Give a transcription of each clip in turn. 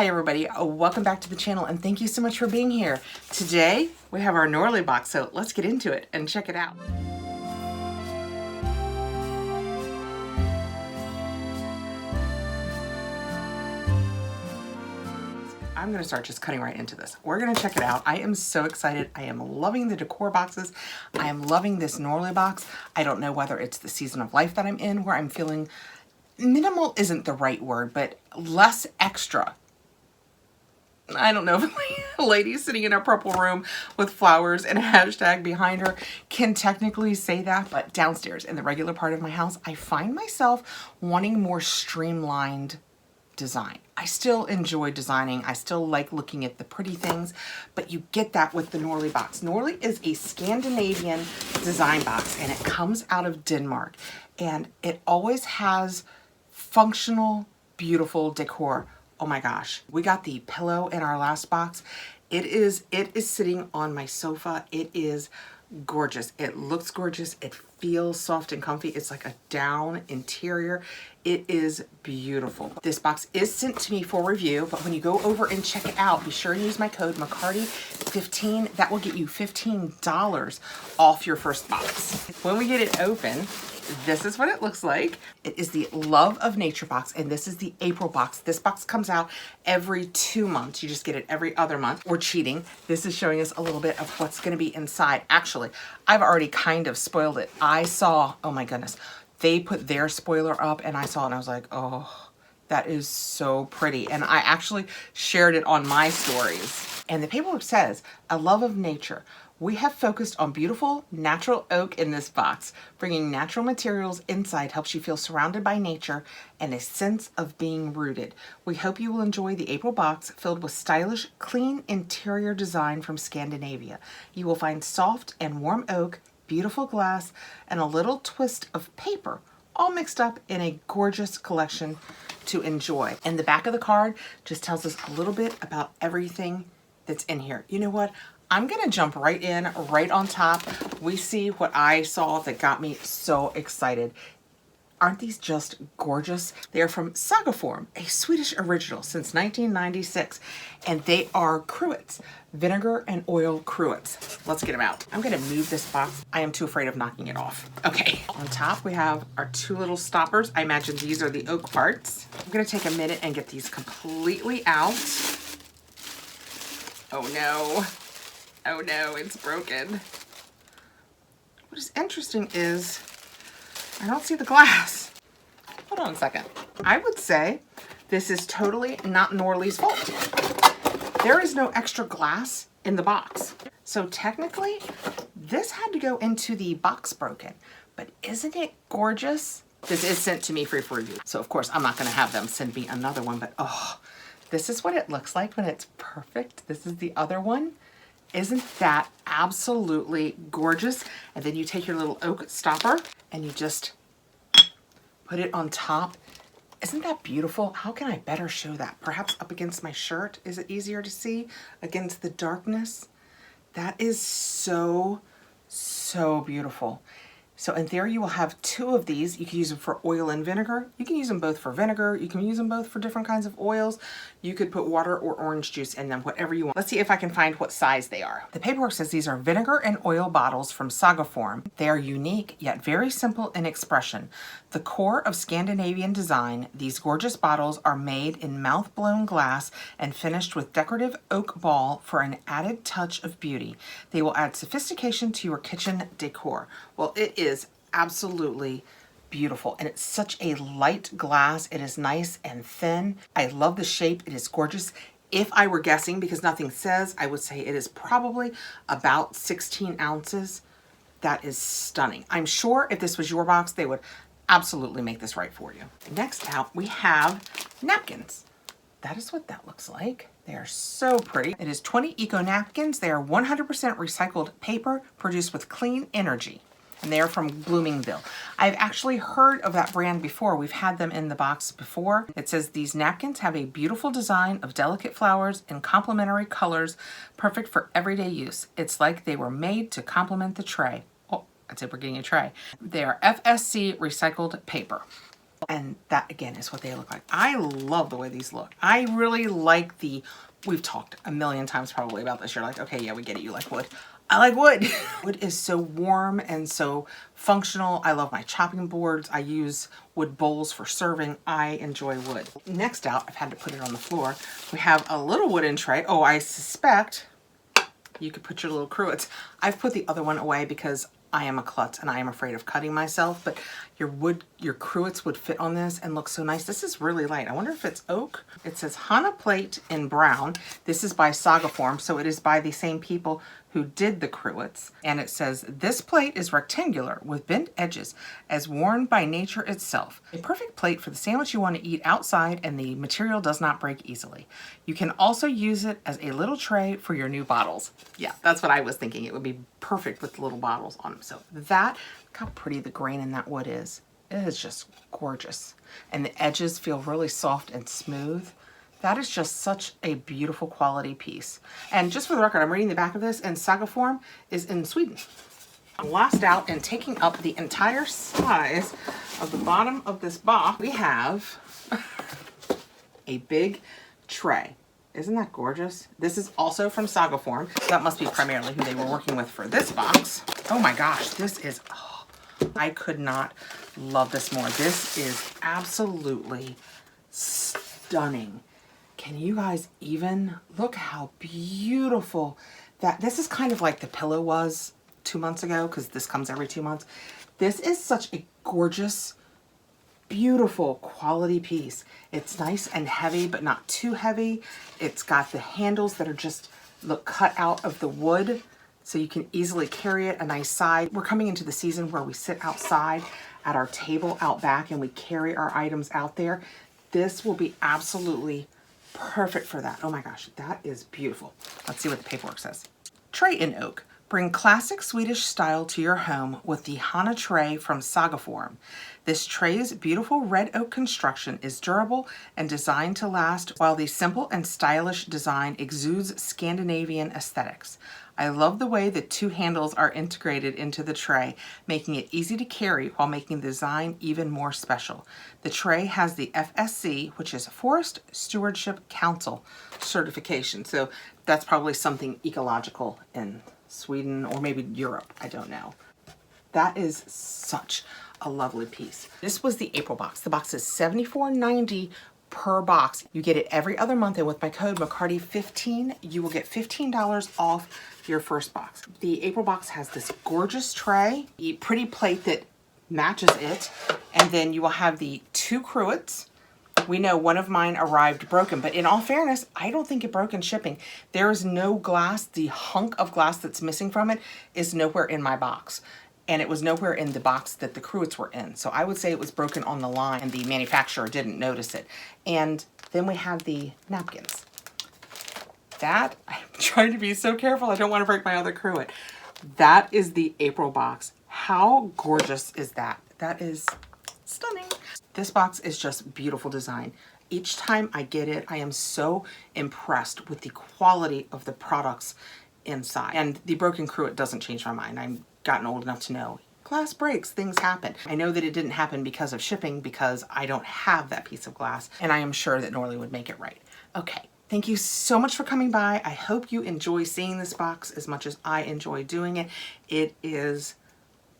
Hi everybody, welcome back to the channel and thank you so much for being here. Today we have our Norlii box, so let's get into it and check it out. I'm gonna start just cutting right into this. We're gonna check it out. I am so excited. I am loving the decor boxes. I am loving this Norlii box. I don't know whether it's the season of life that I'm in where I'm feeling minimal isn't the right word, but less extra. I don't know if a lady sitting in a purple room with flowers and a hashtag behind her can technically say that, but downstairs in the regular part of my house, I find myself wanting more streamlined design. I still enjoy designing. I still like looking at the pretty things, but you get that with the Norlii box. Norlii is a Scandinavian design box and it comes out of Denmark and it always has functional, beautiful decor. Oh my gosh, we got the pillow in our last box. It is sitting on my sofa. It is gorgeous. It looks gorgeous. It feels soft and comfy. It's like a down interior. It is beautiful. This box is sent to me for review, but when you go over and check it out, be sure and use my code McCarty15. That will get you $15 off your first box. When we get it open, this is what it looks like. It is the Love of Nature box, and this is the April box. This box comes out every 2 months. You just get it every other month. We're cheating. This is showing us a little bit of what's going to be inside. Actually, I've already kind of spoiled it. I saw, oh my goodness, they put their spoiler up, and I saw it, and I was like, oh, that is so pretty. And I actually shared it on my stories. And the paperwork says, A Love of Nature. We have focused on beautiful natural oak in this box. Bringing natural materials inside helps you feel surrounded by nature and a sense of being rooted. We hope you will enjoy the April box filled with stylish, clean interior design from Scandinavia. You will find soft and warm oak, beautiful glass, and a little twist of paper, all mixed up in a gorgeous collection to enjoy. And the back of the card just tells us a little bit about everything that's in here. You know what? I'm gonna jump right in, right on top. We see what I saw that got me so excited. Aren't these just gorgeous? They are from Sagaform, a Swedish original since 1996, and they are cruets, vinegar and oil cruets. Let's get them out. I'm gonna move this box. I am too afraid of knocking it off. Okay, on top we have our two little stoppers. I imagine these are the oak parts. I'm gonna take a minute and get these completely out. Oh no. Oh no, it's broken. What is interesting is I don't see the glass. Hold on a second. I would say this is totally not Norlii's fault. There is no extra glass in the box. So technically, this had to go into the box broken. But isn't it gorgeous? This is sent to me free for review. So of course, I'm not gonna have them send me another one, but oh, this is what it looks like when it's perfect. This is the other one. Isn't that absolutely gorgeous? And then you take your little oak stopper and you just put it on top. Isn't that beautiful? How can I better show that? Perhaps up against my shirt? Is it easier to see against the darkness? That is so, so beautiful. So in theory, you will have two of these. You can use them for oil and vinegar. You can use them both for vinegar. You can use them both for different kinds of oils. You could put water or orange juice in them, whatever you want. Let's see if I can find what size they are. The paperwork says these are vinegar and oil bottles from Sagaform. They are unique, yet very simple in expression. The core of Scandinavian design, these gorgeous bottles are made in mouth-blown glass and finished with decorative oak ball for an added touch of beauty. They will add sophistication to your kitchen decor. Well, it is absolutely beautiful, and it's such a light glass. It is nice and thin. I love the shape. It is gorgeous. If I were guessing, because nothing says, I would say it is probably about 16 ounces. That is stunning. I'm sure if this was your box, they would absolutely make this right for you. Next out, we have napkins. That is what that looks like. They are so pretty. It is 20 eco napkins. They are 100% recycled paper produced with clean energy. And they are from Bloomingville. I've actually heard of that brand before. We've had them in the box before. It says these napkins have a beautiful design of delicate flowers in complementary colors, perfect for everyday use. It's like they were made to complement the tray. Oh, I'd say we're getting a tray. They are FSC recycled paper. And that again is what they look like. I love the way these look. I really like we've talked a million times probably about this. You're like, okay, yeah, we get it. You like wood. I like wood. Wood is so warm and so functional. I love my chopping boards. I use wood bowls for serving. I enjoy wood. Next out, I've had to put it on the floor. We have a little wooden tray. Oh, I suspect you could put your little cruets. I've put the other one away because I am a klutz and I am afraid of cutting myself, but your cruets would fit on this and look so nice. This is really light. I wonder if it's oak. It says Hana plate in brown. This is by Sagaform, so it is by the same people who did the cruets. And it says, this plate is rectangular with bent edges as worn by nature itself. A perfect plate for the sandwich you want to eat outside, and the material does not break easily. You can also use it as a little tray for your new bottles. Yeah, that's what I was thinking. It would be perfect with little bottles on them. So that, look how pretty the grain in that wood is. It is just gorgeous. And the edges feel really soft and smooth. That is just such a beautiful quality piece. And just for the record, I'm reading the back of this, and Sagaform is in Sweden. Last out, and taking up the entire size of the bottom of this box, we have a big tray. Isn't that gorgeous? This is also from Sagaform. That must be primarily who they were working with for this box. Oh my gosh, this is, oh, I could not love this more. This is absolutely stunning. Can you guys even look how beautiful this is? Kind of like the pillow was 2 months ago, because this comes every 2 months. This is such a gorgeous, beautiful quality piece. It's nice and heavy, but not too heavy. It's got the handles that are just cut out of the wood, so you can easily carry it. A nice side. We're coming into the season where we sit outside at our table out back and we carry our items out there. This will be absolutely perfect for that. Oh my gosh, that is beautiful. Let's see what the paperwork says. Tray in oak. Bring classic Swedish style to your home with the Hana tray from Sagaform. This tray's beautiful red oak construction is durable and designed to last, while the simple and stylish design exudes Scandinavian aesthetics. I love the way the two handles are integrated into the tray, making it easy to carry while making the design even more special. The tray has the FSC, which is Forest Stewardship Council certification. So that's probably something ecological in Sweden or maybe Europe. I don't know. That is such a lovely piece. This was the April box. The box is $74.90 per box. You get it every other month, and with my code McCarty15, you will get $15 off your first box. The April box has this gorgeous tray, a pretty plate that matches it, and then you will have the two cruets. We know one of mine arrived broken, but in all fairness, I don't think it broke in shipping. There is no glass. The hunk of glass that's missing from it is nowhere in my box. And it was nowhere in the box that the cruets were in. So I would say it was broken on the line and the manufacturer didn't notice it. And then we have the napkins. That, I'm trying to be so careful. I don't want to break my other cruet. That is the April box. How gorgeous is that? That is stunning. This box is just beautiful design. Each time I get it, I am so impressed with the quality of the products inside. And the broken cruet doesn't change my mind. I'm gotten old enough to know glass breaks, things happen. I know that it didn't happen because of shipping, because I don't have that piece of glass, and I am sure that Norlii would make it right. Okay, thank you so much for coming by. I hope you enjoy seeing this box as much as I enjoy doing it. It is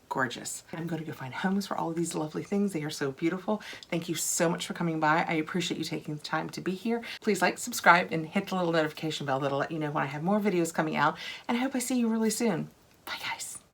gorgeous. I'm going to go find homes for all of these lovely things. They are so beautiful. Thank you so much for coming by. I appreciate you taking the time to be here. Please like, subscribe, and hit the little notification bell that'll let you know when I have more videos coming out. And I hope I see you really soon.